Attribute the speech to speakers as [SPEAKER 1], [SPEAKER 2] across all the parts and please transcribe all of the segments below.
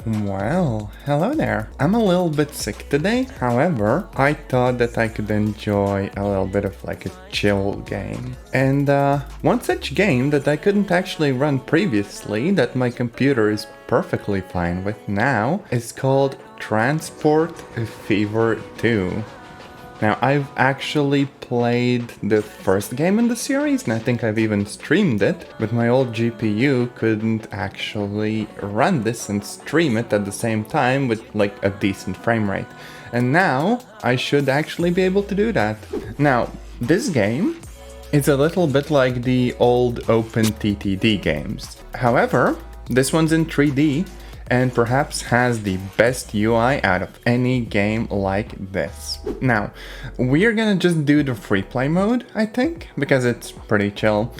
[SPEAKER 1] Well, hello there. I'm a little bit sick today. However, I thought that I could enjoy a little bit of like a chill game. And one such game that I couldn't actually run previously, that my computer is perfectly fine with now, is called Transport Fever 2. Now, I've actually played the first game in the series, and I think I've even streamed it, but my old GPU couldn't actually run this and stream it at the same time with like a decent frame rate. And now, I should actually be able to do that. Now, this game is a little bit like the old OpenTTD games. However, this one's in 3D, and perhaps has the best UI out of any game like this. Now, we're gonna just do the free play mode, I think, because it's pretty chill.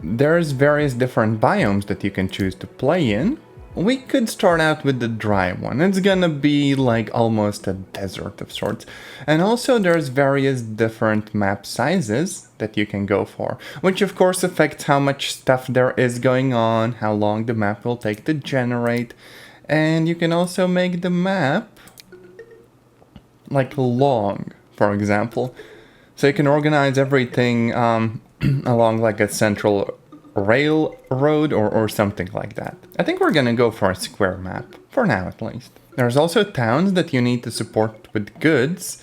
[SPEAKER 1] There's various different biomes that you can choose to play in. We could start out with the dry one. It's gonna be like almost a desert of sorts. And also there's various different map sizes that you can go for, which of course affects how much stuff there is going on, how long the map will take to generate, and you can also make the map like long, for example. So you can organize everything along like a central railroad or something like that. I think we're gonna go for a square map, for now at least. There's also towns that you need to support with goods,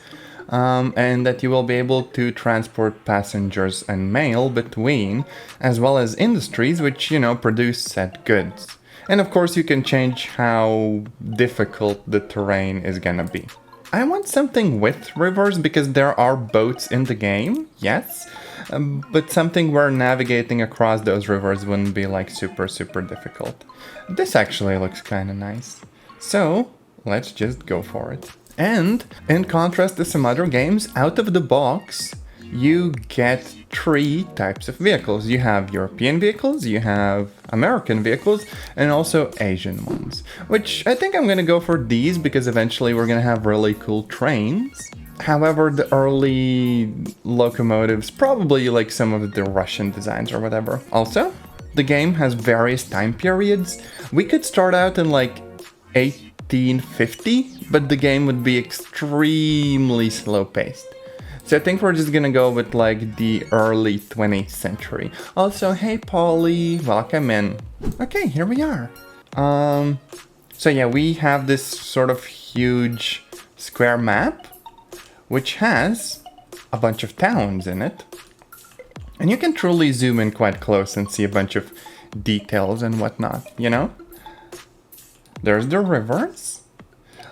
[SPEAKER 1] and that you will be able to transport passengers and mail between, as well as industries which, produce said goods. And of course you can change how difficult the terrain is gonna be. I want something with rivers because there are boats in the game, yes, but something where navigating across those rivers wouldn't be like super difficult. This actually looks kind of nice. So let's just go for it. And in contrast to some other games, out of the box, you get 3 types of vehicles. You have European vehicles, you have American vehicles, and also Asian ones. Which I think I'm gonna go for these because eventually we're gonna have really cool trains. However, the early locomotives, probably like some of the Russian designs or whatever. Also, the game has various time periods. We could start out in like 1850, but the game would be extremely slow paced. So I think we're just gonna go with like the early 20th century. Also, hey Polly, welcome in. Okay, here we are. So yeah, we have this sort of huge square map, which has a bunch of towns in it. And you can truly zoom in quite close and see a bunch of details and whatnot, There's the rivers.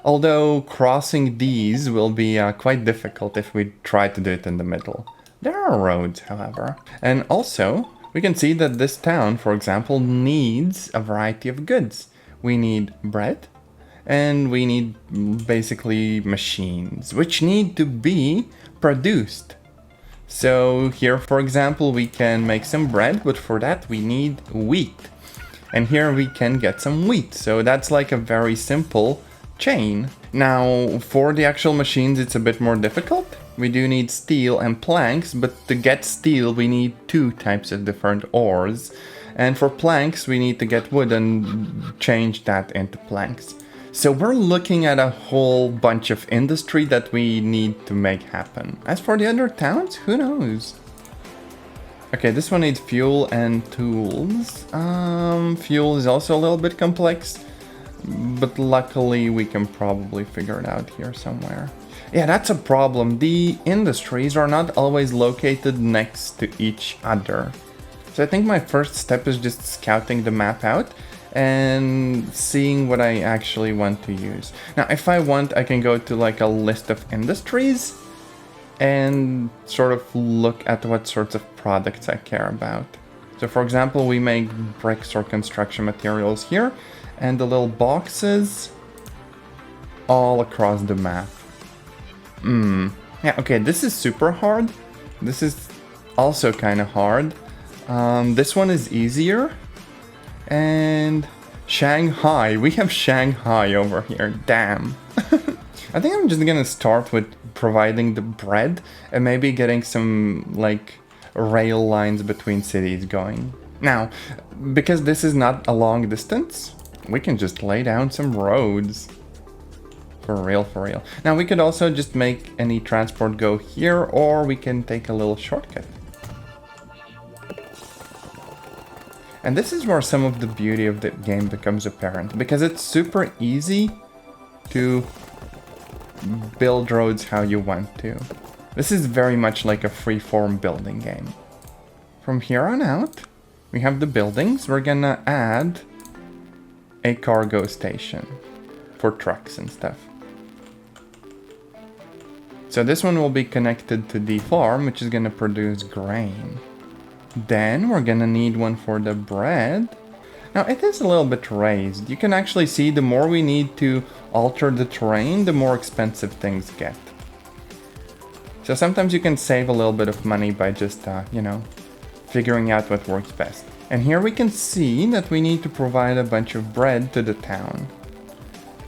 [SPEAKER 1] Although crossing these will be quite difficult if we try to do it in the middle. There are roads, however. And also, we can see that this town, for example, needs a variety of goods. We need bread, and we need basically machines, which need to be produced. So here, for example, we can make some bread, but for that we need wheat. And here we can get some wheat. So that's like a very simple chain. Now, for the actual machines, it's a bit more difficult. We do need steel and planks, but to get steel, we need 2 types of different ores. And for planks, we need to get wood and change that into planks. So we're looking at a whole bunch of industry that we need to make happen. As for the other towns, who knows? Okay, this one needs fuel and tools. Fuel is also a little bit complex, but luckily we can probably figure it out here somewhere. Yeah, that's a problem. The industries are not always located next to each other. So I think my first step is just scouting the map out and seeing what I actually want to use. Now, if I want, I can go to like a list of industries and sort of look at what sorts of products I care about. So for example, we make bricks or construction materials here, and the little boxes all across the map. Yeah, okay, this is super hard. This is also kind of hard. This one is easier. And Shanghai, we have Shanghai over here, damn. I think I'm just gonna start with providing the bread and maybe getting some like rail lines between cities going. Now, because this is not a long distance, we can just lay down some roads. For real, for real. Now we could also just make any transport go here, or we can take a little shortcut. And this is where some of the beauty of the game becomes apparent, because it's super easy to build roads how you want to. This is very much like a free-form building game. From here on out, we have the buildings. We're gonna add a cargo station for trucks and stuff. So this one will be connected to the farm, which is gonna produce grain. Then we're gonna need one for the bread. Now it is a little bit raised. You can actually see the more we need to alter the terrain, the more expensive things get. So sometimes you can save a little bit of money by just, you know, figuring out what works best. And here we can see that we need to provide a bunch of bread to the town.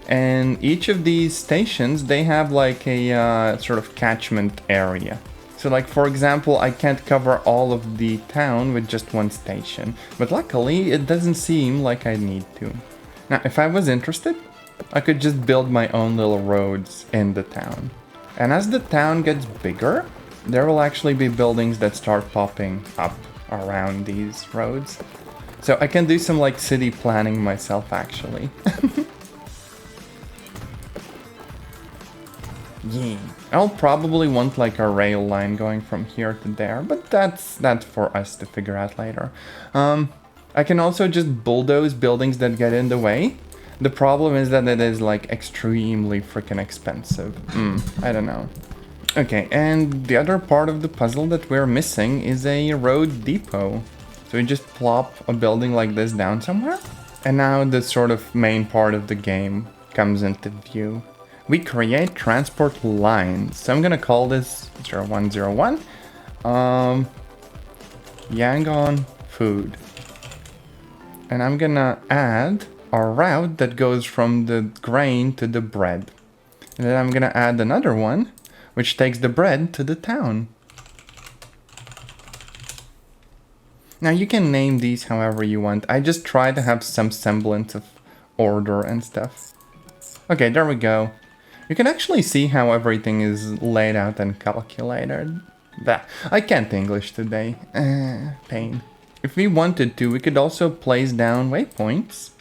[SPEAKER 1] And each of these stations, they have like a sort of catchment area. So like, for example, I can't cover all of the town with just one station. But luckily, it doesn't seem like I need to. Now, if I was interested, I could just build my own little roads in the town. And as the town gets bigger, there will actually be buildings that start popping up around these roads. So I can do some like city planning myself, actually. Yeah, I'll probably want like a rail line going from here to there, but that's for us to figure out later. I can also just bulldoze buildings that get in the way. The problem is that it is like extremely freaking expensive. I don't know. Okay, and the other part of the puzzle that we're missing is a road depot. So we just plop a building like this down somewhere. And now the sort of main part of the game comes into view. We create transport lines. So I'm gonna call this 0101. Yangon food. And I'm gonna add a route that goes from the grain to the bread. And then I'm gonna add another one, which takes the bread to the town. Now you can name these however you want. I just try to have some semblance of order and stuff. Okay, there we go. You can actually see how everything is laid out and calculated. I can't English today. Pain. If we wanted to, we could also place down waypoints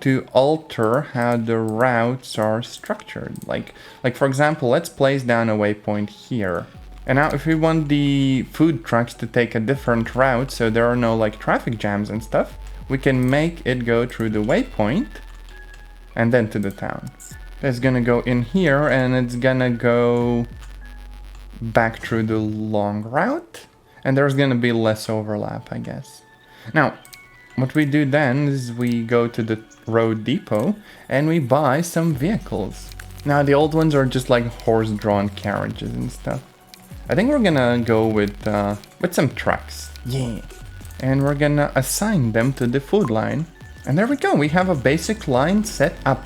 [SPEAKER 1] to alter how the routes are structured. Like for example, let's place down a waypoint here. And now if we want the food trucks to take a different route so there are no like traffic jams and stuff, we can make it go through the waypoint and then to the town. It's gonna go in here and it's gonna go back through the long route, and there's gonna be less overlap, I guess. Now, what we do then is we go to the road depot and we buy some vehicles. Now the old ones are just like horse-drawn carriages and stuff. I think we're gonna go with some trucks. Yeah. And we're gonna assign them to the food line. And there we go, we have a basic line set up.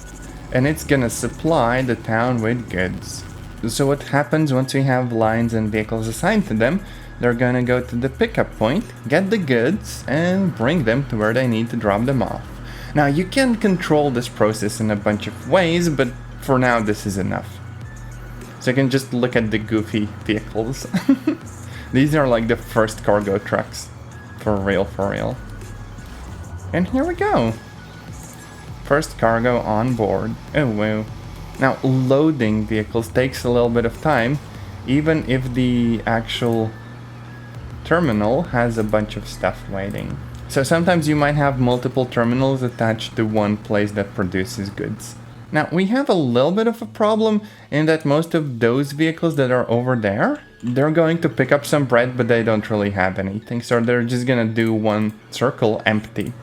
[SPEAKER 1] And it's gonna supply the town with goods. So what happens once we have lines and vehicles assigned to them, they're gonna go to the pickup point, get the goods, and bring them to where they need to drop them off. Now you can control this process in a bunch of ways, but for now this is enough. So you can just look at the goofy vehicles. These are like the first cargo trucks. For real, for real. And here we go. First cargo on board. Oh wow. Now loading vehicles takes a little bit of time, even if the actual terminal has a bunch of stuff waiting. So sometimes you might have multiple terminals attached to one place that produces goods. Now we have a little bit of a problem in that most of those vehicles that are over there, they're going to pick up some bread, but they don't really have anything. So they're just gonna do one circle empty.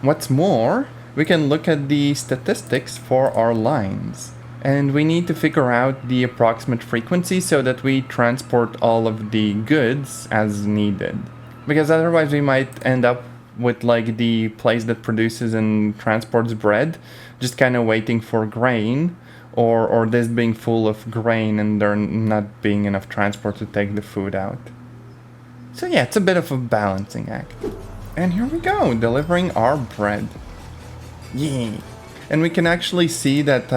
[SPEAKER 1] What's more, we can look at the statistics for our lines. And we need to figure out the approximate frequency so that we transport all of the goods as needed. Because otherwise we might end up with like the place that produces and transports bread just kind of waiting for grain, or this being full of grain and there not being enough transport to take the food out. So yeah, it's a bit of a balancing act. And here we go, delivering our bread. Yeah. And we can actually see that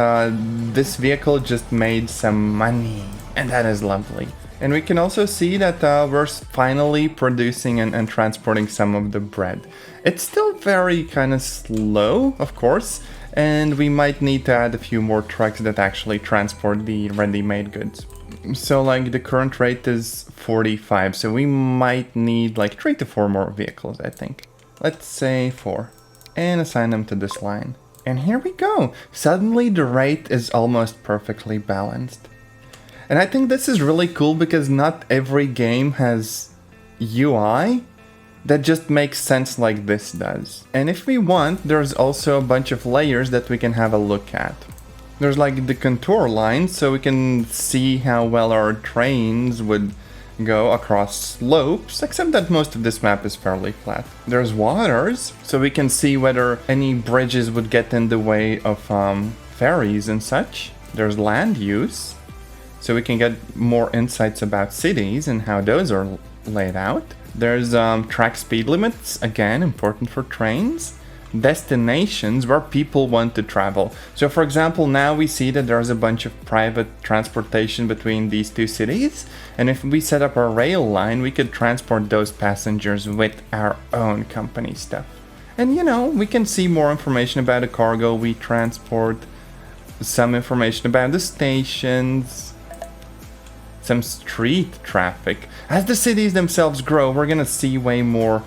[SPEAKER 1] this vehicle just made some money. And that is lovely. And we can also see that we're finally producing and transporting some of the bread. It's still very kind of slow, of course. And we might need to add a few more trucks that actually transport the ready-made goods. So like the current rate is 45. So we might need like 3 to 4 more vehicles, I think. Let's say 4. And assign them to this line. And here we go. Suddenly the rate is almost perfectly balanced. And I think this is really cool because not every game has UI that just makes sense like this does. And if we want, there's also a bunch of layers that we can have a look at. There's like the contour lines, so we can see how well our trains would go across slopes, except that most of this map is fairly flat. There's waters, so we can see whether any bridges would get in the way of ferries and such. There's land use, so we can get more insights about cities and how those are laid out. There's track speed limits, again, important for trains. Destinations where people want to travel. So for example, now we see that there's a bunch of private transportation between these two cities, and if we set up a rail line, we could transport those passengers with our own company stuff. And you know, we can see more information about the cargo we transport, some information about the stations, some street traffic. As the cities themselves grow, we're gonna see way more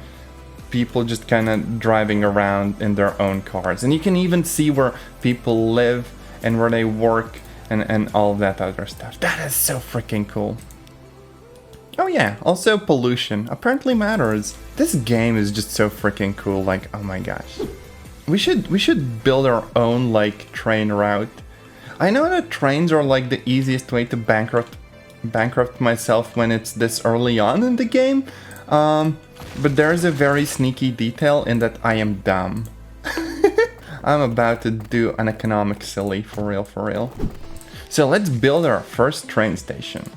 [SPEAKER 1] people just kind of driving around in their own cars. And you can even see where people live and where they work and all that other stuff. That is so freaking cool. Oh yeah, also pollution apparently matters. This game is just so freaking cool, like, oh my gosh. We should build our own like train route. I know that trains are like the easiest way to bankrupt myself when it's this early on in the game. But there's a very sneaky detail in that I am dumb. I'm about to do an economic silly, for real. So let's build our first train station.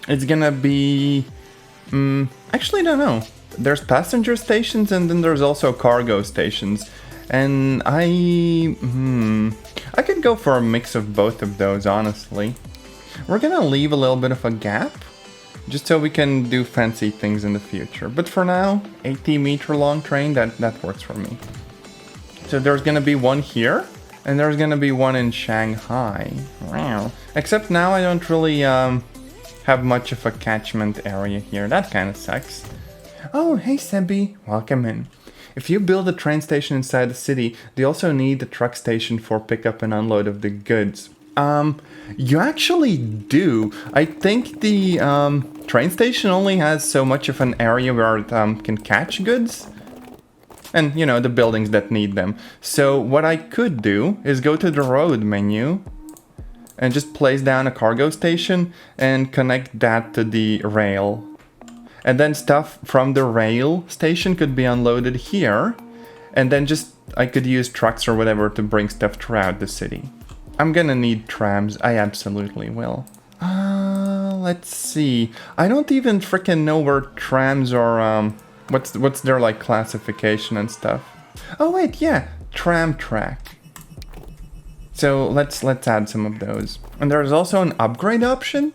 [SPEAKER 1] It's gonna be... actually, I don't know. There's passenger stations and then there's also cargo stations. And I could go for a mix of both of those, honestly. We're gonna leave a little bit of a gap, just so we can do fancy things in the future. But for now, 80-meter long train, that works for me. So there's gonna be one here, and there's gonna be one in Shanghai. Wow. Except now I don't really have much of a catchment area here. That kind of sucks. Oh, hey Sebi, welcome in. If you build a train station inside the city, they also need a truck station for pickup and unload of the goods. You actually do. I think the train station only has so much of an area where it can catch goods. And, you know, the buildings that need them. So what I could do is go to the road menu and just place down a cargo station and connect that to the rail. And then stuff from the rail station could be unloaded here. And then just, I could use trucks or whatever to bring stuff throughout the city. I'm gonna need trams, I absolutely will. Let's see. I don't even freaking know where trams are, what's their like classification and stuff. Oh wait, yeah, tram track. So let's add some of those. And there's also an upgrade option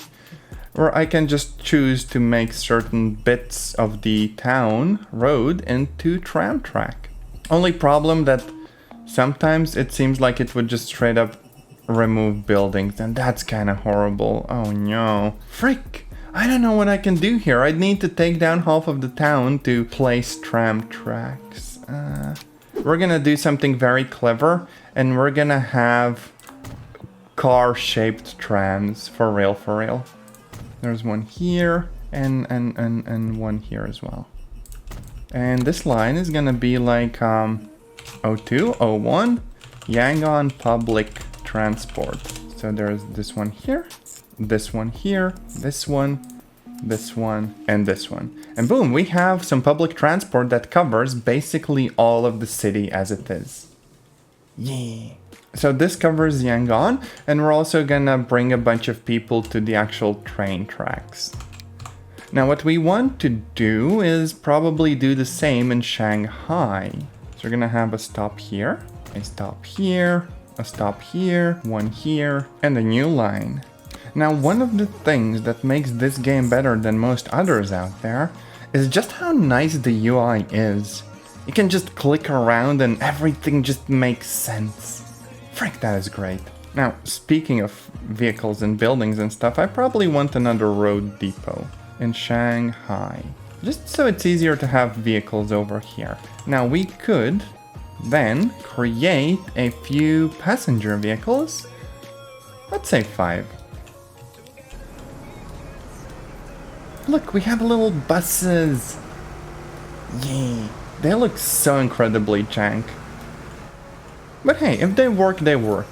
[SPEAKER 1] where I can just choose to make certain bits of the town road into tram track. Only problem that sometimes it seems like it would just straight up remove buildings, and that's kind of horrible. Oh no. Frick! I don't know what I can do here. I'd need to take down half of the town to place tram tracks. We're gonna do something very clever, and we're gonna have car-shaped trams, for real. There's one here, and one here as well. And this line is gonna be like 02, 01, Yangon Public Transport. So there's this one here, this one here, this one, and this one. And boom, we have some public transport that covers basically all of the city as it is. Yeah. So this covers Yangon, and we're also gonna bring a bunch of people to the actual train tracks. Now what we want to do is probably do the same in Shanghai. So we're gonna have a stop here. A stop here, a stop here, one here, and a new line. Now, one of the things that makes this game better than most others out there is just how nice the UI is. You can just click around and everything just makes sense. Frick, that is great. Now, speaking of vehicles and buildings and stuff, I probably want another road depot in Shanghai. Just so it's easier to have vehicles over here. Now, we could then create a few passenger vehicles. Let's say 5. Look, we have little buses. Yay. They look so incredibly jank. But hey, if they work, they work.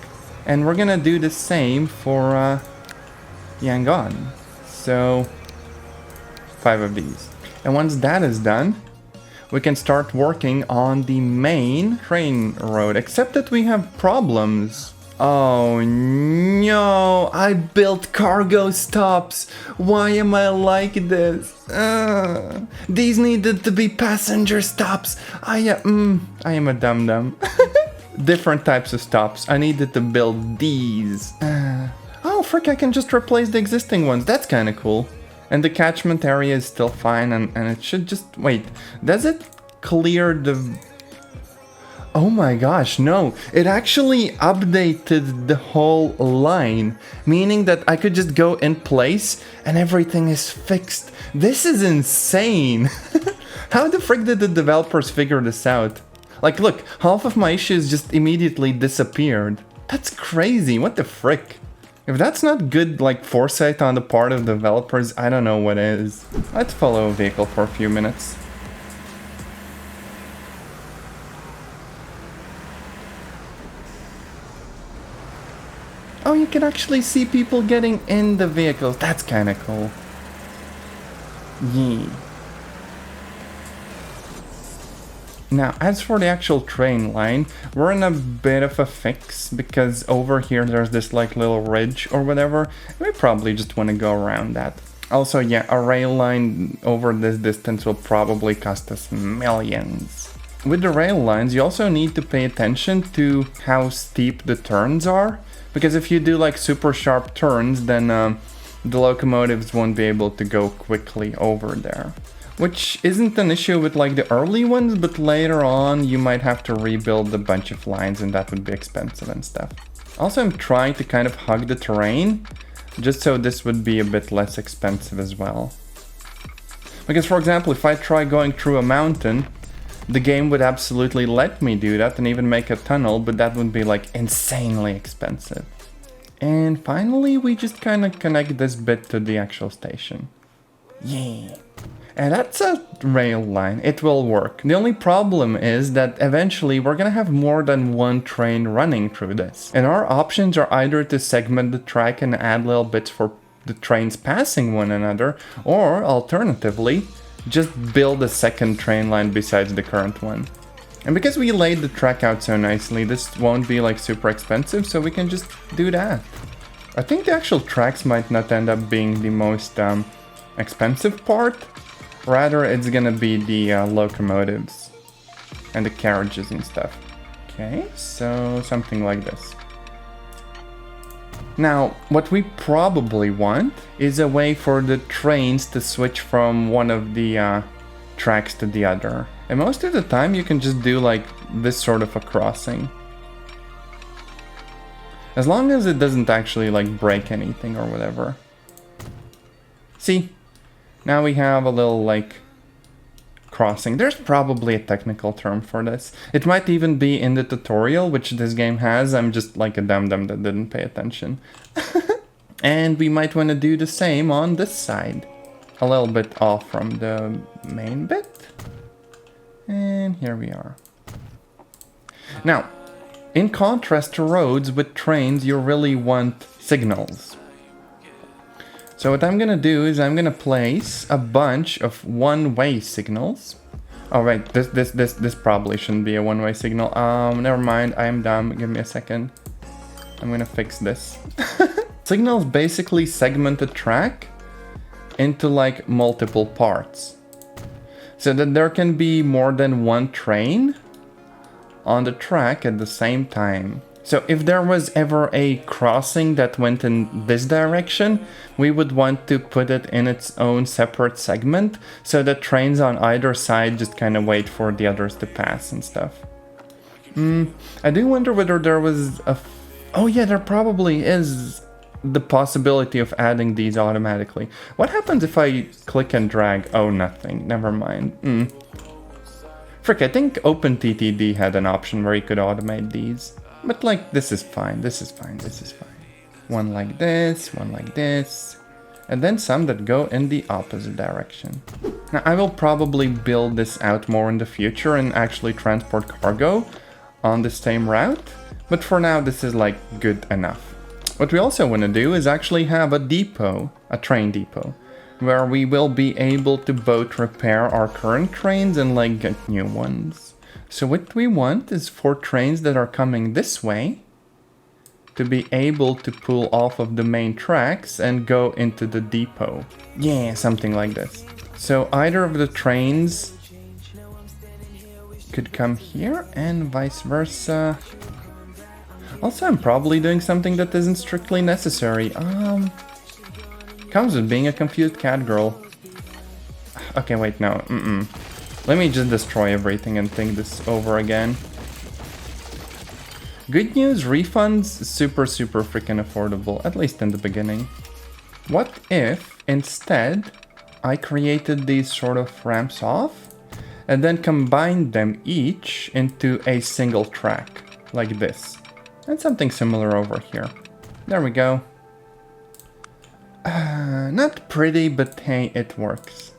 [SPEAKER 1] And we're gonna do the same for Yangon. So 5 of these. And once that is done, we can start working on the main train road. Except that we have problems. Oh no, I built cargo stops. Why am I like this? These needed to be passenger stops. I am a dum-dum. Different types of stops. I needed to build these. Oh, frick, I can just replace the existing ones. That's kind of cool. And the catchment area is still fine, and it should just... Wait, does it clear the... Oh my gosh, no. It actually updated the whole line, meaning that I could just go in place and everything is fixed. This is insane. How the frick did the developers figure this out? Like, look, half of my issues just immediately disappeared. That's crazy, what the frick? If that's not good, like, foresight on the part of developers, I don't know what is. Let's follow a vehicle for a few minutes. Oh, you can actually see people getting in the vehicles. That's kind of cool. Yeah. Now, as for the actual train line, we're in a bit of a fix because over here there's this like little ridge or whatever. We probably just want to go around that. Also, yeah, a rail line over this distance will probably cost us millions. With the rail lines, you also need to pay attention to how steep the turns are. Because if you do like super sharp turns, then the locomotives won't be able to go quickly over there. Which isn't an issue with like the early ones, but later on you might have to rebuild a bunch of lines and that would be expensive and stuff. Also, I'm trying to kind of hug the terrain, just so this would be a bit less expensive as well. Because for example, if I try going through a mountain, the game would absolutely let me do that and even make a tunnel, but that would be like insanely expensive. And finally, we just kind of connect this bit to the actual station. Yeah. And that's a rail line, it will work. The only problem is that eventually we're gonna have more than one train running through this. And our options are either to segment the track and add little bits for the trains passing one another, or alternatively, just build a second train line besides the current one. And because we laid the track out so nicely, this won't be like super expensive, so we can just do that. I think the actual tracks might not end up being the most expensive part. Rather, it's gonna be the locomotives and the carriages and stuff. Okay, so something like this. Now, what we probably want is a way for the trains to switch from one of the tracks to the other. And most of the time you can just do like this sort of a crossing. As long as it doesn't actually like break anything or whatever. See? Now we have a little like crossing. There's probably a technical term for this. It might even be in the tutorial, which this game has. I'm just like a dum-dum that didn't pay attention. And we might want to do the same on this side. A little bit off from the main bit. And here we are. Now, in contrast to roads, with trains you really want signals. So what I'm gonna do is I'm gonna place a bunch of one-way signals. Oh right, this probably shouldn't be a one-way signal. Never mind, I'm dumb. Give me a second. I'm gonna fix this. Signals basically segment the track into like multiple parts, so that there can be more than one train on the track at the same time. So if there was ever a crossing that went in this direction, we would want to put it in its own separate segment so that trains on either side just kind of wait for the others to pass and stuff. I do wonder whether there was a... Oh yeah, there probably is the possibility of adding these automatically. What happens if I click and drag? Oh, nothing. Never mind. Frick, I think OpenTTD had an option where you could automate these. But like, this is fine, this is fine, this is fine. One like this, one like this. And then some that go in the opposite direction. Now, I will probably build this out more in the future and actually transport cargo on the same route. But for now, this is like good enough. What we also want to do is actually have a depot, a train depot, where we will be able to both repair our current trains and like get new ones. So what we want is for trains that are coming this way to be able to pull off of the main tracks and go into the depot. Yeah, something like this. So either of the trains could come here and vice versa. Also, I'm probably doing something that isn't strictly necessary. Comes with being a confused cat girl. Okay, wait, no. Let me just destroy everything and think this over again. Good news, refunds, super freaking affordable, at least in the beginning. What if, instead, I created these sort of ramps off, and then combined them each into a single track, like this. And something similar over here. There we go. Not pretty, but hey, it works.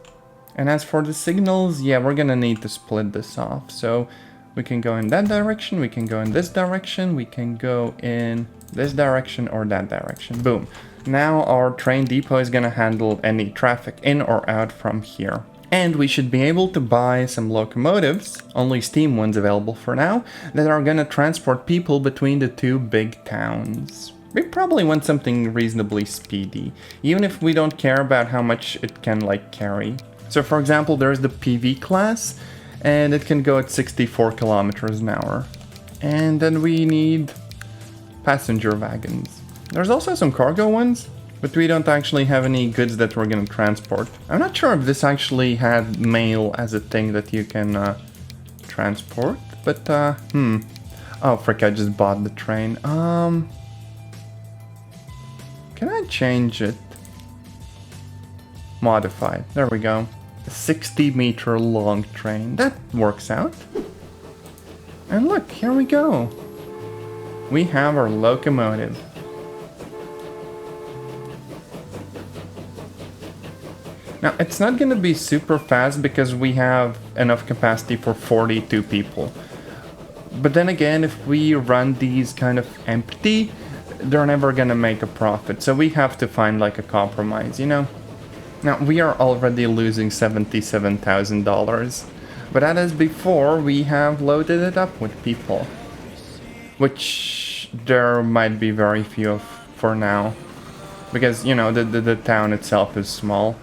[SPEAKER 1] And as for the signals, yeah, we're gonna need to split this off. So we can go in that direction, we can go in this direction, we can go in this direction or that direction. Boom. Now our train depot is gonna handle any traffic in or out from here. And we should be able to buy some locomotives, only steam ones available for now, that are gonna transport people between the two big towns. We probably want something reasonably speedy, even if we don't care about how much it can like carry. So for example, there's the PV class, and it can go at 64 kilometers an hour. And then we need passenger wagons. There's also some cargo ones, but we don't actually have any goods that we're gonna transport. I'm not sure if this actually had mail as a thing that you can transport, but Oh frick, I just bought the train. Can I change it? Modify. There we go. A 60-meter long train. That works out. And look, here we go. We have our locomotive. Now, it's not going to be super fast because we have enough capacity for 42 people. But then again, if we run these kind of empty, they're never going to make a profit. So we have to find like a compromise, you know? Now, we are already losing $77,000. But as before, we have loaded it up with people. Which there might be very few of for now. Because, you know, the town itself is small.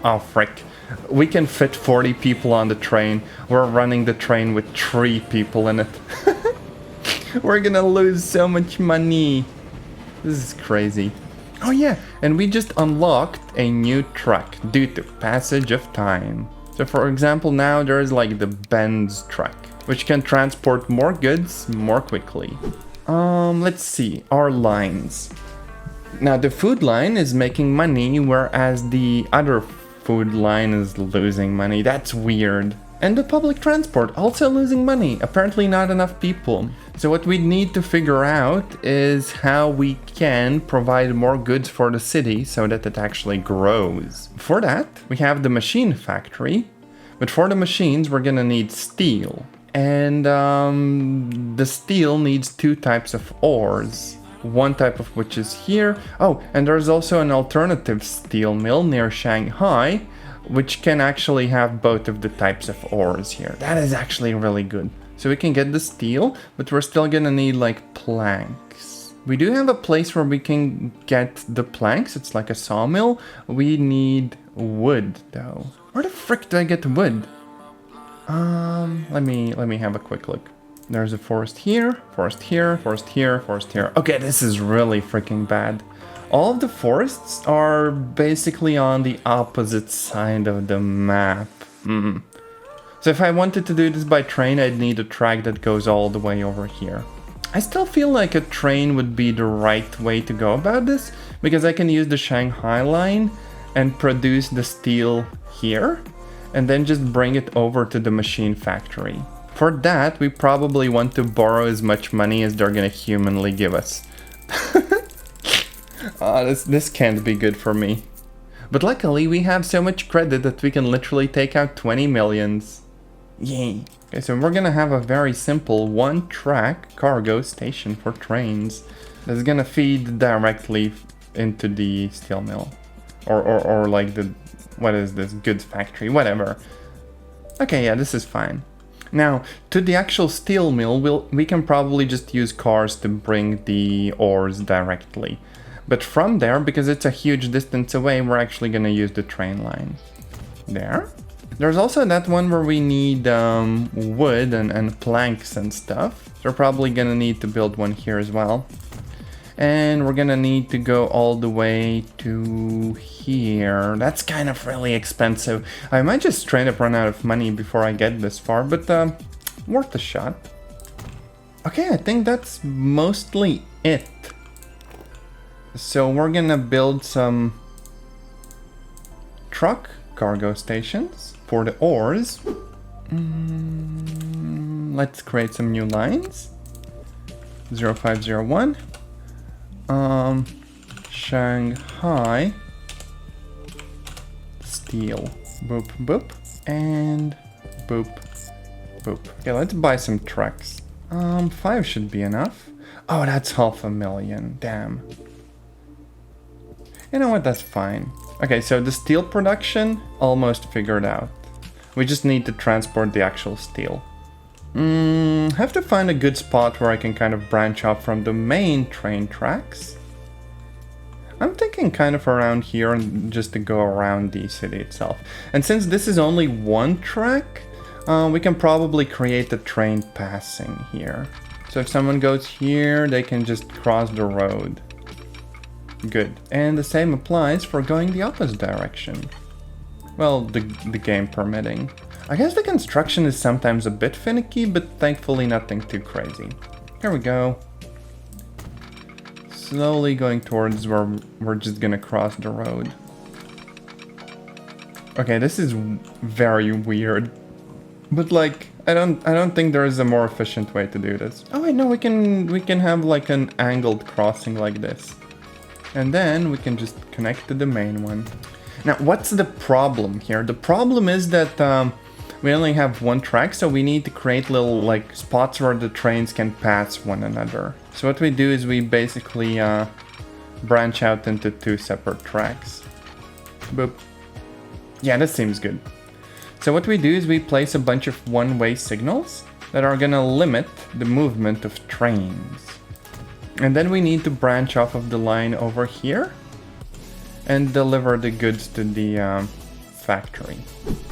[SPEAKER 1] Oh, frick. We can fit 40 people on the train. We're running the train with 3 people in it. We're gonna lose so much money. This is crazy. Oh yeah, and we just unlocked a new truck due to passage of time. So for example, now there's like the Benz truck, which can transport more goods more quickly. Let's see, our lines. Now the food line is making money, whereas the other food line is losing money. That's weird. And the public transport also losing money. Apparently not enough people. So what we need to figure out is how we can provide more goods for the city so that it actually grows. For that, we have the machine factory. But for the machines, we're gonna need steel. And the steel needs 2 types of ores. One type of which is here. Oh, and there's also an alternative steel mill near Shanghai, which can actually have both of the types of ores here. That is actually really good. So we can get the steel, but we're still gonna need like planks. We do have a place where we can get the planks. It's like a sawmill. We need wood though. Where the frick do I get wood? Let me have a quick look. There's a forest here, forest here, forest here, forest here. Okay, this is really freaking bad. All of the forests are basically on the opposite side of the map. So if I wanted to do this by train, I'd need a track that goes all the way over here. I still feel like a train would be the right way to go about this, because I can use the Shanghai line and produce the steel here, and then just bring it over to the machine factory. For that, we probably want to borrow as much money as they're gonna humanly give us. This can't be good for me. But luckily, we have so much credit that we can literally take out 20 millions. Yay. Okay, so we're gonna have a very simple one-track cargo station for trains that's gonna feed directly into the steel mill. Or like the, what is this, goods factory, whatever. Okay, yeah, this is fine. Now, to the actual steel mill, we can probably just use cars to bring the ores directly. But from there, because it's a huge distance away, we're actually gonna use the train line. There. There's also that one where we need wood and planks and stuff. So we're probably gonna need to build one here as well. And we're gonna need to go all the way to here. That's kind of really expensive. I might just straight up run out of money before I get this far, but worth a shot. Okay, I think that's mostly it. So we're gonna build some truck cargo stations for the ores. Let's create some new lines. 0501. Shanghai steel. Boop boop. And boop boop. Okay, let's buy some trucks. 5 should be enough. Oh, that's 500,000. Damn. You know what, that's fine. Okay, so the steel production, almost figured out. We just need to transport the actual steel. Have to find a good spot where I can kind of branch off from the main train tracks. I'm thinking kind of around here and just to go around the city itself. And since this is only one track, we can probably create a train passing here. So if someone goes here, they can just cross the road. Good. And the same applies for going the opposite direction. Well, the game permitting. I guess the construction is sometimes a bit finicky, but thankfully nothing too crazy. Here we go. Slowly going towards where we're just gonna cross the road. Okay, this is very weird. But like, I don't think there is a more efficient way to do this. Oh wait, no, we can have like an angled crossing like this. And then we can just connect to the main one. Now, what's the problem here? The problem is that we only have one track, so we need to create little like spots where the trains can pass one another. So what we do is we basically branch out into 2 separate tracks. Boop. Yeah, that seems good. So what we do is we place a bunch of one-way signals that are gonna limit the movement of trains. And then we need to branch off of the line over here and deliver the goods to the factory.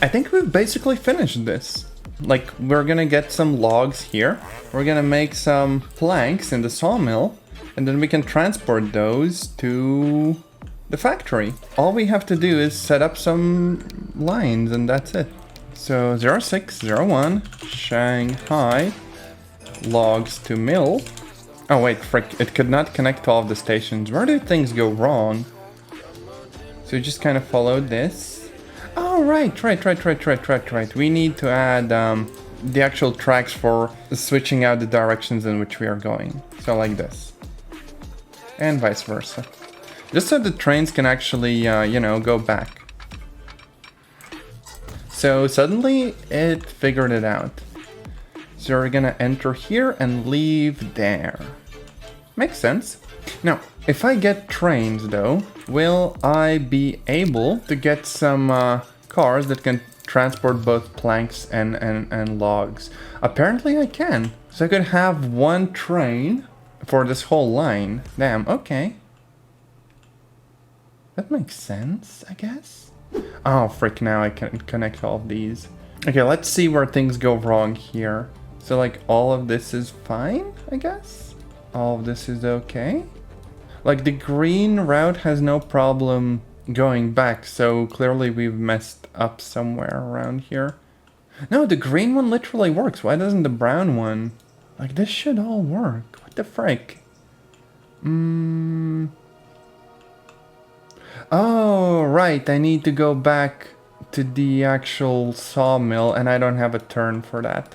[SPEAKER 1] I think we've basically finished this. Like, we're gonna get some logs here. We're gonna make some planks in the sawmill, and then we can transport those to the factory. All we have to do is set up some lines, and that's it. So 0601 Shanghai logs to mill. Oh wait, frick, it could not connect to all of the stations. Where do things go wrong? So we just kind of followed this. Oh, right. We need to add the actual tracks for switching out the directions in which we are going. So like this. And vice versa. Just so the trains can actually, you know, go back. So suddenly it figured it out. So we're gonna enter here and leave there. Makes sense. Now, if I get trains though, will I be able to get some cars that can transport both planks and logs? Apparently I can. So I could have one train for this whole line. Damn, okay. That makes sense, I guess. Oh, frick, now I can connect all of these. Okay, let's see where things go wrong here. So like all of this is fine, I guess? All of this is okay? Like the green route has no problem going back, so clearly we've messed up somewhere around here. No, the green one literally works. Why doesn't the brown one? Like this should all work. What the frick? Oh, right. I need to go back to the actual sawmill and I don't have a turn for that.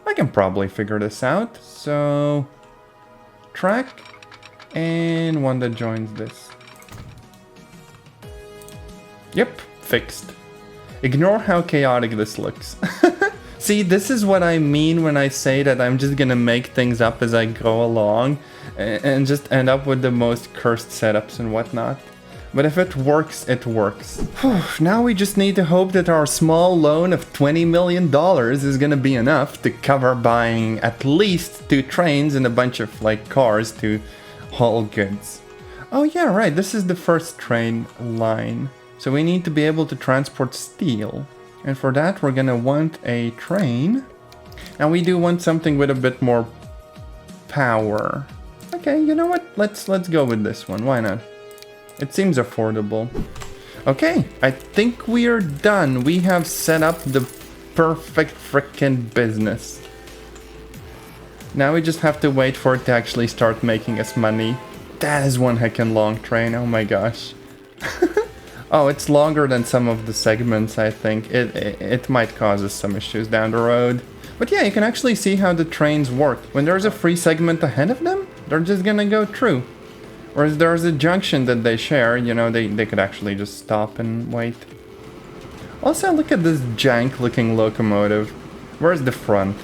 [SPEAKER 1] I can probably figure this out. So, track and one that joins this. Yep, fixed. Ignore how chaotic this looks. See, this is what I mean when I say that I'm just gonna make things up as I go along and just end up with the most cursed setups and whatnot. But if it works, it works. Now we just need to hope that our small loan of $20 million is gonna be enough to cover buying at least 2 trains and a bunch of like cars to haul goods. Oh yeah, right, this is the first train line. So we need to be able to transport steel. And for that we're gonna want a train. And we do want something with a bit more power. Okay, you know what? Let's go with this one. Why not? It seems affordable. Okay, I think we are done. We have set up the perfect frickin' business. Now we just have to wait for it to actually start making us money. That is one heckin' long train, oh my gosh. Oh, it's longer than some of the segments, I think. It might cause us some issues down the road. But yeah, you can actually see how the trains work. When there's a free segment ahead of them, they're just gonna go through. Whereas there's a junction that they share, you know, they could actually just stop and wait. Also, look at this jank looking locomotive. Where's the front?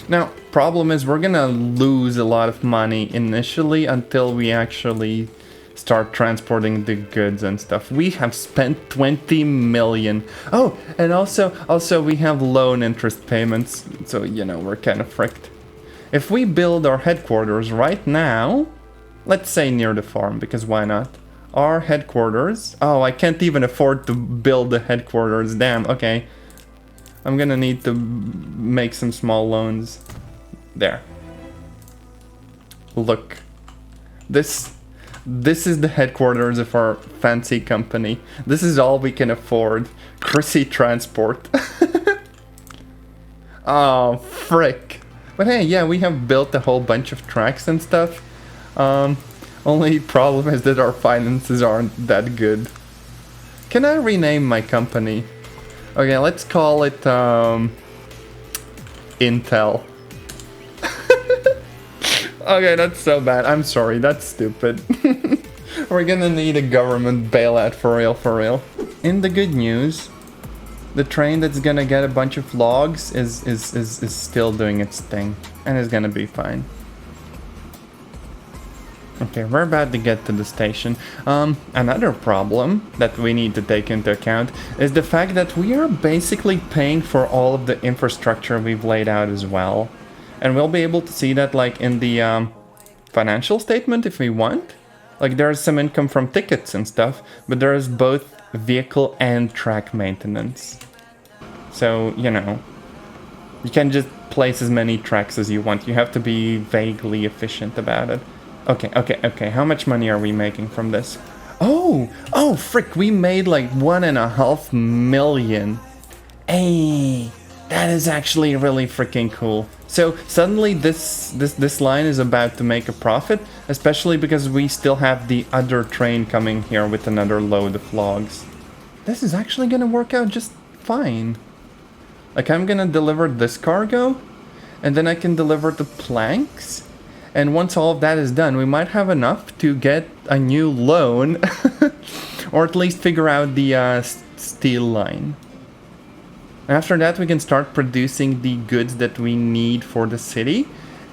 [SPEAKER 1] Now, problem is we're gonna lose a lot of money initially until we actually start transporting the goods and stuff. We have spent 20 million. Oh, and also we have loan interest payments, so you know, we're kind of fricked. If we build our headquarters right now, let's say near the farm, because why not? Our headquarters. Oh, I can't even afford to build the headquarters. Damn, okay. I'm gonna need to make some small loans. There. Look. This is the headquarters of our fancy company. This is all we can afford. Chrissy Transport. Oh, frick. But hey, yeah, we have built a whole bunch of tracks and stuff. Only problem is that our finances aren't that good. Can I rename my company? Okay, let's call it, Intel. Okay, that's so bad. I'm sorry, that's stupid. We're gonna need a government bailout for real. In the good news, the train that's gonna get a bunch of logs is still doing its thing. And is gonna be fine. Okay, we're about to get to the station. Another problem that we need to take into account is the fact that we are basically paying for all of the infrastructure we've laid out as well. And we'll be able to see that like in the financial statement if we want. Like there's some income from tickets and stuff, but there's both vehicle and track maintenance. So, you know, you can just place as many tracks as you want. You have to be vaguely efficient about it. Okay. How much money are we making from this? Oh, frick, we made like 1.5 million. Hey, that is actually really freaking cool. So suddenly this line is about to make a profit, especially because we still have the other train coming here with another load of logs. This is actually gonna work out just fine. Like I'm gonna deliver this cargo, and then I can deliver the planks. And once all of that is done, we might have enough to get a new loan, or at least figure out the steel line. After that, we can start producing the goods that we need for the city,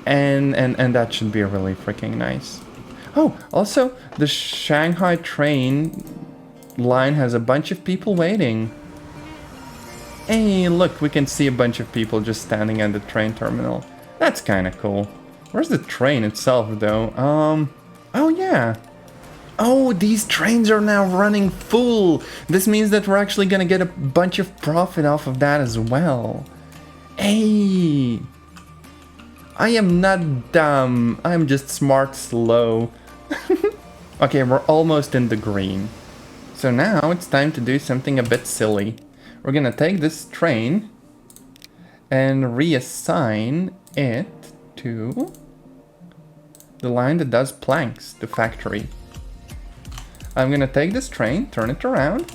[SPEAKER 1] and that should be really freaking nice. Oh, also, the Shanghai train line has a bunch of people waiting. Hey, look, we can see a bunch of people just standing at the train terminal. That's kind of cool. Where's the train itself, though? Oh, yeah. Oh, these trains are now running full. This means that we're actually gonna get a bunch of profit off of that as well. Hey, I am not dumb. I'm just smart slow. Okay, we're almost in the green. So now it's time to do something a bit silly. We're gonna take this train and reassign it to the line that does planks, the factory. I'm gonna take this train, turn it around,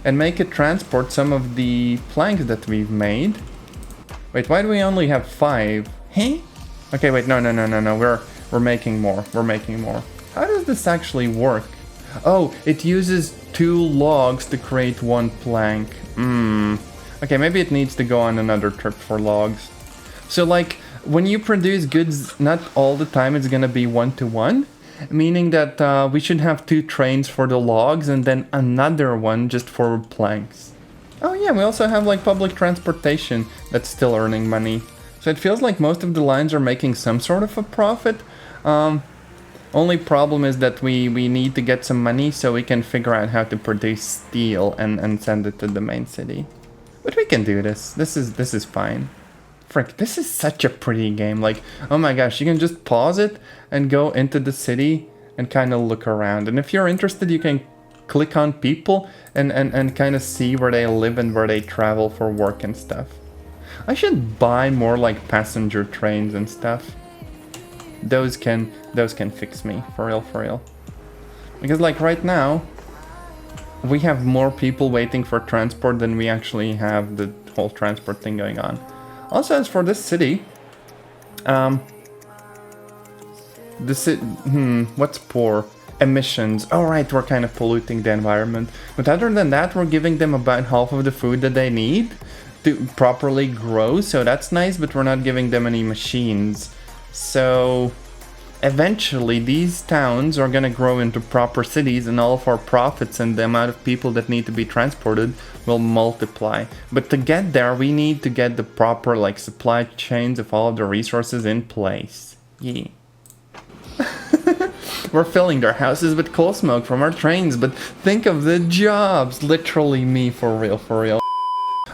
[SPEAKER 1] and make it transport some of the planks that we've made. Wait, why do we only have 5? Hey? Okay, wait, no, we're making more, How does this actually work? Oh, it uses 2 logs to create 1 plank. Okay, maybe it needs to go on another trip for logs. So like, when you produce goods, not all the time it's gonna be 1-to-1. Meaning that we should have 2 trains for the logs and then another one just for planks. Oh yeah, we also have like public transportation that's still earning money. So it feels like most of the lines are making some sort of a profit. Only problem is that we need to get some money so we can figure out how to produce steel and send it to the main city. But we can do this. This is fine. Frick, this is such a pretty game. Like, oh my gosh, you can just pause it and go into the city and kind of look around. And if you're interested, you can click on people and kind of see where they live and where they travel for work and stuff. I should buy more like passenger trains and stuff. Those can fix me, for real. Because like right now, we have more people waiting for transport than we actually have the whole transport thing going on. Also, as for this city, what's poor? Emissions. Oh right, we're kind of polluting the environment. But other than that, we're giving them about half of the food that they need to properly grow, so that's nice, but we're not giving them any machines. So eventually these towns are gonna grow into proper cities and all of our profits and the amount of people that need to be transported will multiply. But to get there, we need to get the proper like supply chains of all of the resources in place. Yeah. We're filling their houses with coal smoke from our trains, but think of the jobs. Literally me, for real.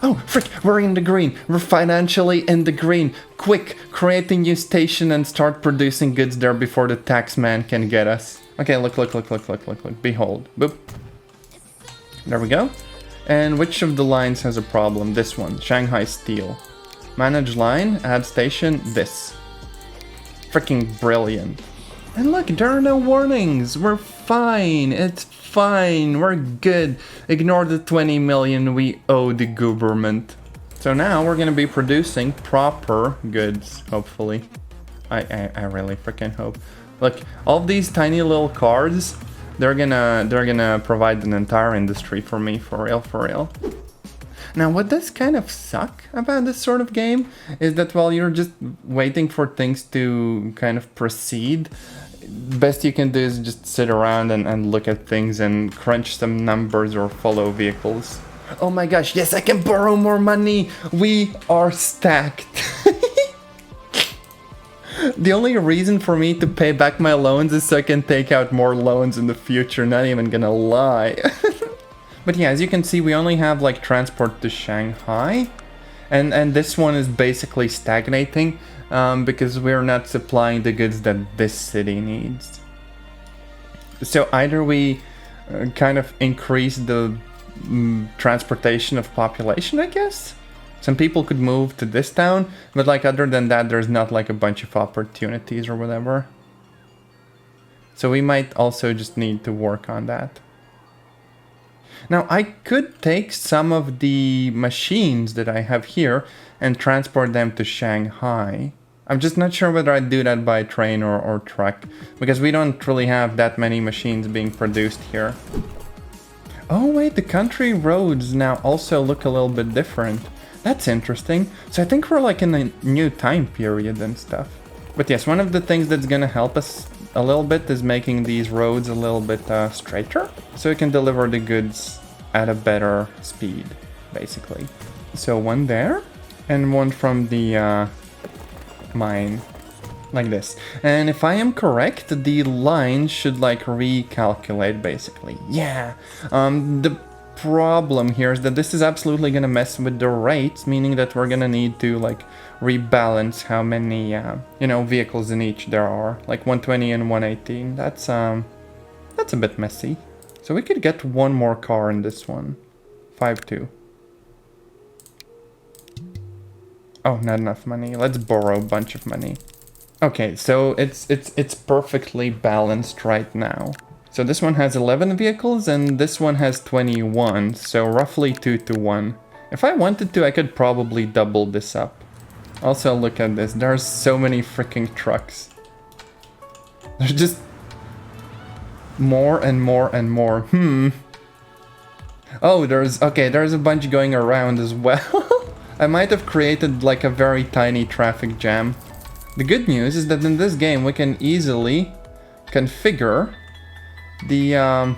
[SPEAKER 1] Oh, frick, we're in the green. We're financially in the green. Quick, create a new station and start producing goods there before the tax man can get us. Okay, look. Behold. Boop. There we go. And which of the lines has a problem? This one, Shanghai Steel. Manage line, add station, this. Freaking brilliant. And look, there are no warnings. We're fine. It's fine. We're good. Ignore the 20 million we owe the government. So now we're gonna be producing proper goods, hopefully. I really freaking hope. Look, all these tiny little cars, they're gonna provide an entire industry for me, for real. Now, what does kind of suck about this sort of game is that while you're just waiting for things to kind of proceed, best you can do is just sit around and look at things and crunch some numbers or follow vehicles. Oh my gosh, yes, I can borrow more money! We are stacked! The only reason for me to pay back my loans is so I can take out more loans in the future, not even gonna lie. But yeah, as you can see, we only have like transport to Shanghai, and this one is basically stagnating because we're not supplying the goods that this city needs. So either we kind of increase the transportation of population, I guess? Some people could move to this town, but like other than that, there's not like a bunch of opportunities or whatever. So we might also just need to work on that. Now, I could take some of the machines that I have here and transport them to Shanghai. I'm just not sure whether I'd do that by train or truck, because we don't really have that many machines being produced here. Oh wait, the country roads now also look a little bit different. That's interesting. So I think we're like in a new time period and stuff. But yes, one of the things that's gonna help us a little bit is making these roads a little bit straighter, so we can deliver the goods at a better speed, basically. So one there, and one from the mine. like this. And if I am correct, the line should like recalculate basically. Yeah. The problem here is that this is absolutely gonna mess with the rates, meaning that we're gonna need to like rebalance how many you know, vehicles in each there are, like 120 and 118. That's a bit messy. So we could get one more car in this one. 5-2. Oh, not enough money. Let's borrow a bunch of money. Okay, so it's perfectly balanced right now. So this one has 11 vehicles and this one has 21, so roughly 2 to 1. If I wanted to, I could probably double this up. Also, look at this. There's so many freaking trucks. There's just more and more and more. Oh, there's a bunch going around as well. I might have created like a very tiny traffic jam. The good news is that in this game we can easily configure the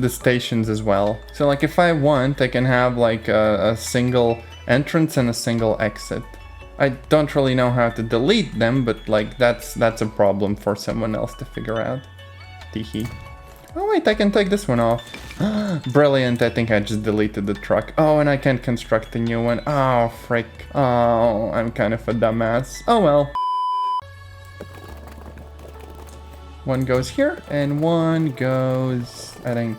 [SPEAKER 1] stations as well. So like if I want, I can have like a single entrance and a single exit. I don't really know how to delete them, but like that's a problem for someone else to figure out. Teehee. Oh wait, I can take this one off. Brilliant, I think I just deleted the truck. Oh, and I can't construct a new one. Oh, frick. Oh, I'm kind of a dumbass. Oh well. One goes here, and one goes, I think,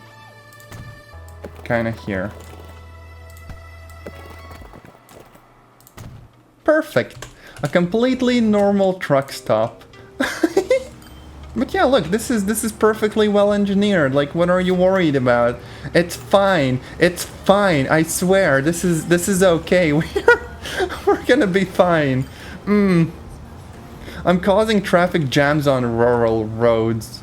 [SPEAKER 1] kind of here. Perfect. A completely normal truck stop. But yeah, look, this is perfectly well engineered. Like, what are you worried about? It's fine. It's fine. I swear. This is okay. We're gonna be fine. I'm causing traffic jams on rural roads.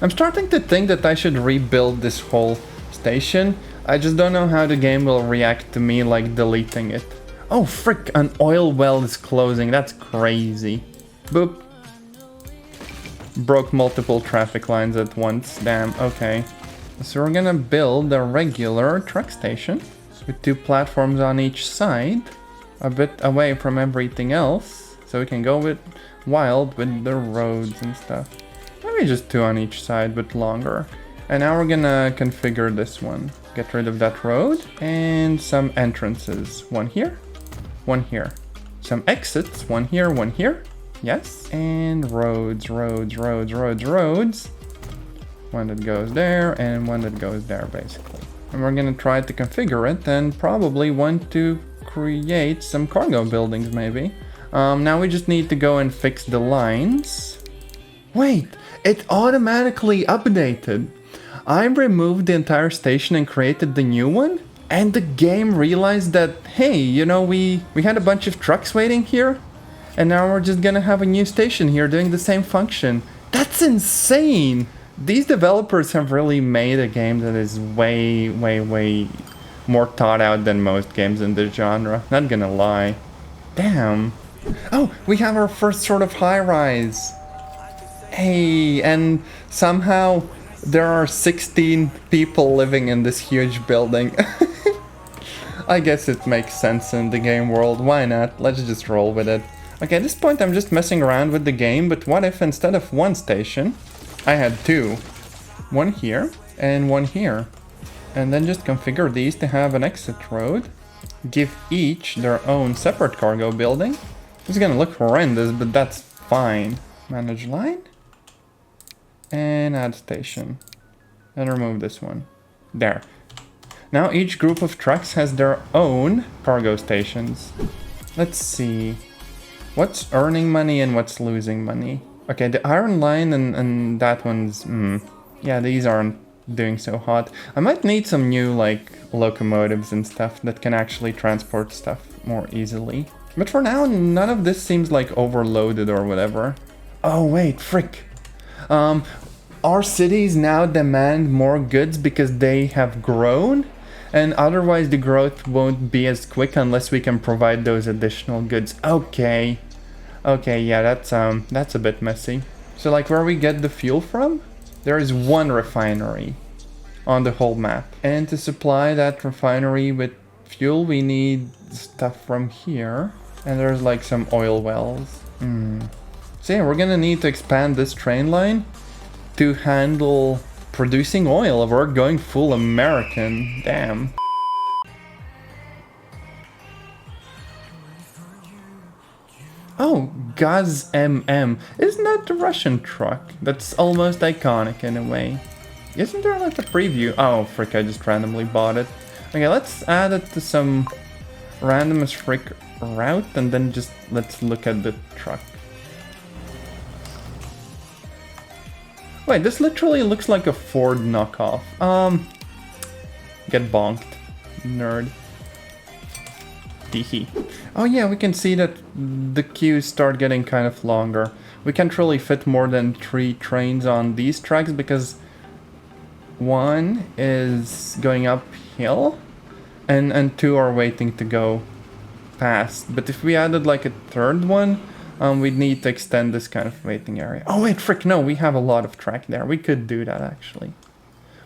[SPEAKER 1] I'm starting to think that I should rebuild this whole station. I just don't know how the game will react to me like deleting it. Oh frick, an oil well is closing. That's crazy. Boop. Broke multiple traffic lines at once. Damn, okay. So we're gonna build a regular truck station with 2 platforms on each side, a bit away from everything else, so we can go with wild with the roads and stuff. Maybe just 2 on each side, but longer. And now we're gonna configure this one. Get rid of that road and some entrances. One here, one here. Some exits, one here, one here. Yes, and roads. One that goes there and one that goes there, basically. And we're gonna try to configure it and probably want to create some cargo buildings, maybe. Now we just need to go and fix the lines. Wait, it automatically updated. I removed the entire station and created the new one? And the game realized that, hey, you know, we had a bunch of trucks waiting here? And now we're just gonna have a new station here doing the same function. That's insane! These developers have really made a game that is way more thought out than most games in this genre. Not gonna lie. Damn. Oh, we have our first sort of high-rise. Hey, and somehow there are 16 people living in this huge building. I guess it makes sense in the game world. Why not? Let's just roll with it. Okay, at this point I'm just messing around with the game, but what if instead of 1 station, I had 2? One here and one here. And then just configure these to have an exit road. Give each their own separate cargo building. It's gonna look horrendous, but that's fine. Manage line. And add station. And remove this one. There. Now each group of trucks has their own cargo stations. Let's see. What's earning money and what's losing money? Okay, the iron line and that one's... yeah, these aren't doing so hot. I might need some new, like, locomotives and stuff that can actually transport stuff more easily. But for now, none of this seems, like, overloaded or whatever. Oh, wait, frick. Our cities now demand more goods because they have grown? And otherwise the growth won't be as quick unless we can provide those additional goods. Okay. Okay, yeah, that's a bit messy. So like where we get the fuel from, there is 1 refinery on the whole map. And to supply that refinery with fuel, we need stuff from here. And there's like some oil wells. So yeah, we're gonna need to expand this train line to handle producing oil. We're going full American. Damn. Oh, Gaz MM. Isn't that the Russian truck? That's almost iconic in a way. Isn't there like a preview? Oh, frick, I just randomly bought it. Okay, let's add it to some random as frick route and then just let's look at the truck. Wait, this literally looks like a Ford knockoff. Get bonked, nerd. Teehee. Oh yeah, we can see that the queues start getting kind of longer. We can't really fit more than 3 trains on these tracks because one is going uphill and 2 are waiting to go past. But if we added like a 3rd one, we'd need to extend this kind of waiting area. Oh wait, frick, no, we have a lot of track there. We could do that actually.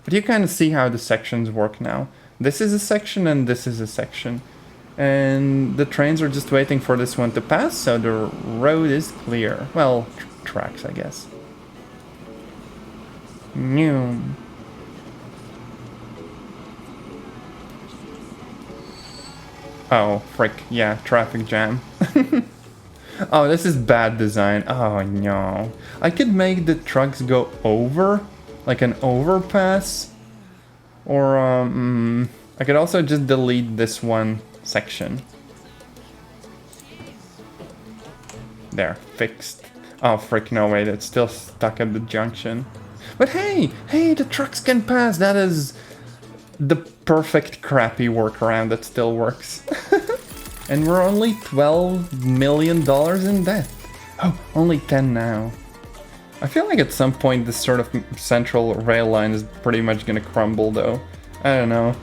[SPEAKER 1] But you kind of see how the sections work now. This is a section and this is a section. And the trains are just waiting for this one to pass, so the road is clear. Well, tracks, I guess. New. Oh, frick, yeah, traffic jam. Oh, this is bad design. Oh, no. I could make the trucks go over, like an overpass. Or, I could also just delete this one section. There, fixed. Oh, frick, no, wait, it's still stuck at the junction. But hey, the trucks can pass. That is the perfect crappy workaround that still works. And we're only $12 million in debt. Oh, only 10 now. I feel like at some point this sort of central rail line is pretty much gonna crumble though. I don't know.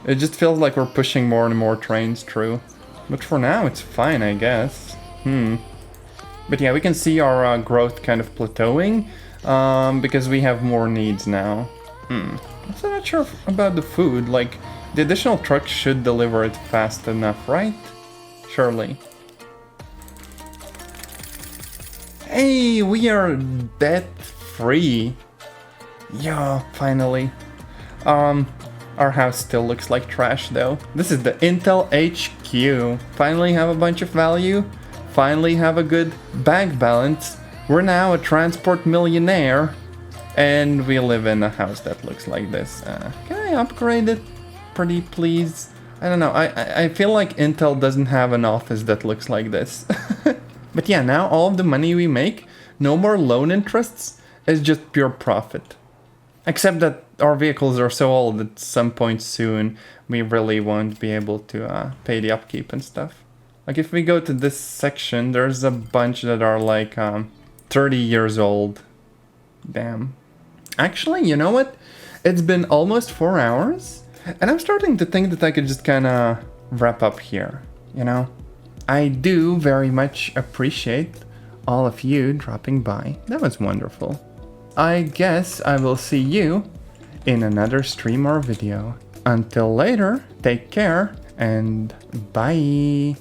[SPEAKER 1] It just feels like we're pushing more and more trains through. But for now it's fine, I guess. But yeah, we can see our growth kind of plateauing. Because we have more needs now. I'm still not sure about the food. Like, the additional trucks should deliver it fast enough, right? Surely. Hey, we are debt-free. Yeah, finally. Our house still looks like trash though. This is the Intel HQ. Finally have a bunch of value. Finally have a good bank balance. We're now a transport millionaire. And we live in a house that looks like this. Can I upgrade it? Pretty please? I don't know. I feel like Intel doesn't have an office that looks like this. But yeah, now all of the money we make, no more loan interests, is just pure profit. Except that our vehicles are so old that at some point soon we really won't be able to pay the upkeep and stuff. Like if we go to this section, there's a bunch that are like 30 years old. Damn. Actually, you know what? It's been almost 4 hours, and I'm starting to think that I could just kind of wrap up here, you know? I do very much appreciate all of you dropping by. That was wonderful. I guess I will see you in another stream or video. Until later, take care and bye.